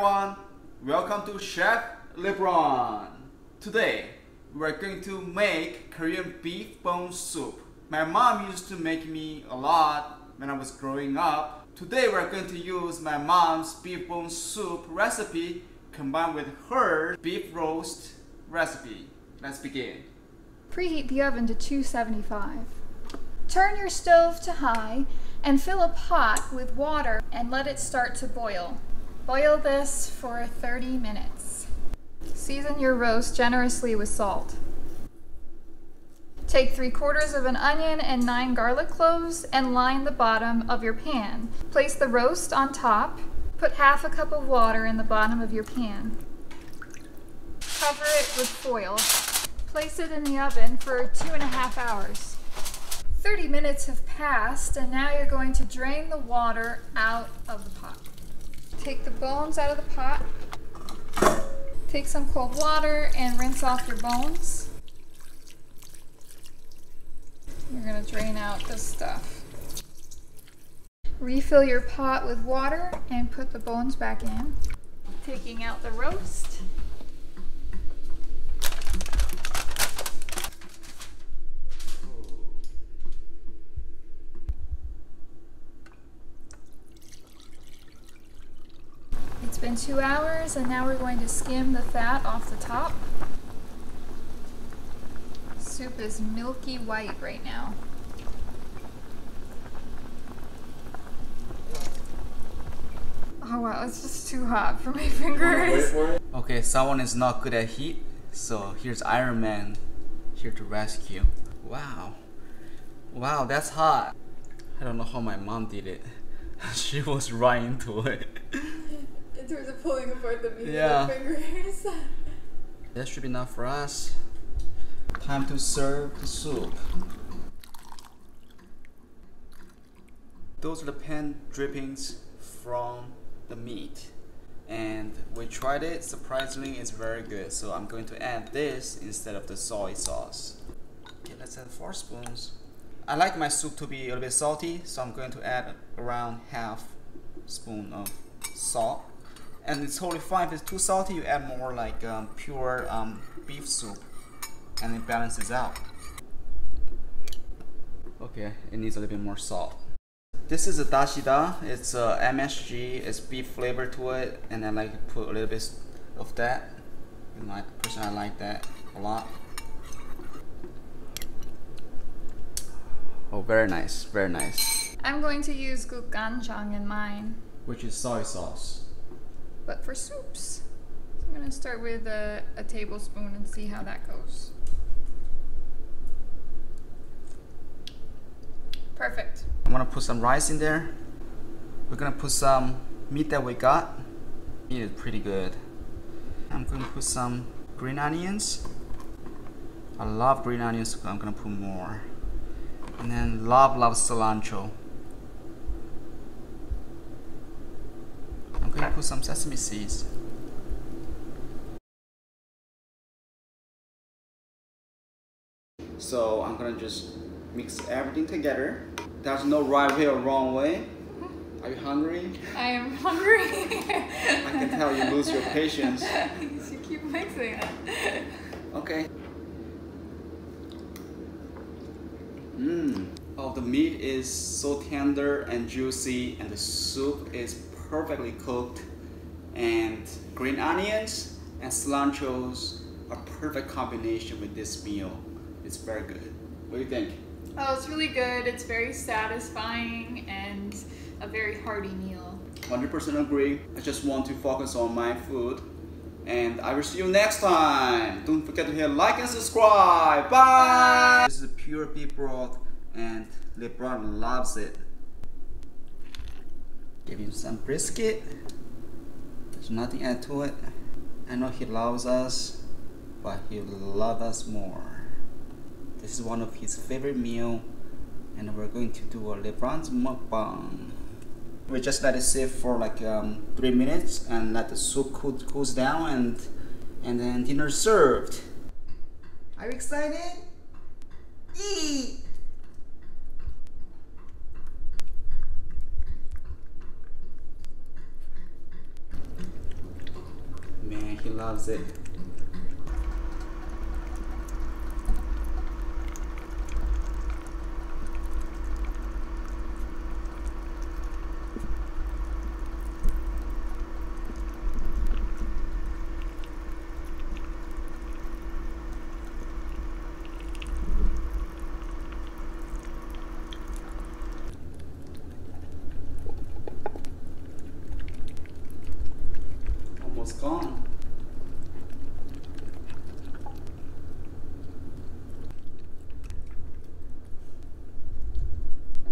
everyone, welcome to Chef LeBron. Today we're going to make Korean beef bone soup. My mom used to make me a lot when I was growing up. Today we're going to use my mom's beef bone soup recipe combined with her beef roast recipe. Let's begin. Preheat the oven to 275. Turn your stove to high and fill a pot with water and let it start to boil. Boil this for 30 minutes. Season your roast generously with salt. Take 3/4 of an onion and 9 garlic cloves and line the bottom of your pan. Place the roast on top. Put 1/2 cup of water in the bottom of your pan. Cover it with foil. Place it in the oven for 2.5 hours. 30 minutes have passed, and now you're going to drain the water out of the pot. Take the bones out of the pot. Take some cold water and rinse off your bones. You're going to drain out this stuff. Refill your pot with water and put the bones back in. Taking out the roast. It's been 2 hours, and now we're going to skim the fat off the top. Soup is milky white right now. Oh wow, it's just too hot for my fingers. Okay, someone is not good at heat, so here's Iron Man here to rescue. Wow. Wow, that's hot. I don't know how my mom did it. She was right into it. In terms of pulling apart the meat Yeah. with the fingers. That should be enough for us. Time to serve the soup. Those are the pan drippings from the meat. And we tried it, surprisingly it's very good. So I'm going to add this instead of the soy sauce. Okay, let's add 4 spoons. I like my soup to be a little bit salty, so I'm going to add around 1/2 spoon of salt. And it's totally fine if it's too salty, you add more like pure beef soup and it balances out. Okay, it needs a little bit more salt. This is a dashida, it's MSG, it's beef flavor to it, and I like to put a little bit of that. Personally, I like that a lot. Oh, very nice, very nice. I'm going to use ganchang in mine. Which is soy sauce. But for soups, so I'm going to start with a tablespoon and see how that goes. Perfect. I'm gonna put some rice in there. We're gonna put some meat that we got. Meat is pretty good. I'm gonna put some green onions. I love green onions, so I'm gonna put more. And then love cilantro. I'm gonna put some sesame seeds. So I'm gonna just mix everything together. There's no right way or wrong way. Are you hungry? I am hungry. I can tell you lose your patience. You keep mixing it. Okay. Oh, the meat is so tender and juicy, and the soup is perfectly cooked. And green onions and cilantros are perfect combination with this meal. It's very good. What do you think? Oh, it's really good. It's very satisfying and a very hearty meal. 100% agree. I just want to focus on my food. And I will see you next time. Don't forget to hit like and subscribe. Bye! This is pure beef broth and LeBron loves it. Give him some brisket. There's nothing add to it. I know he loves us, but he'll love us more. This is one of his favorite meal, and we're going to do a LeBron's mukbang. We just let it sit for like 3 minutes and let the soup cools down, and then dinner served. Are you excited? Eat! he loves it. Almost gone.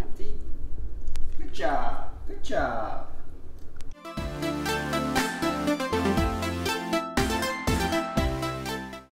Empty. Good job. Good job.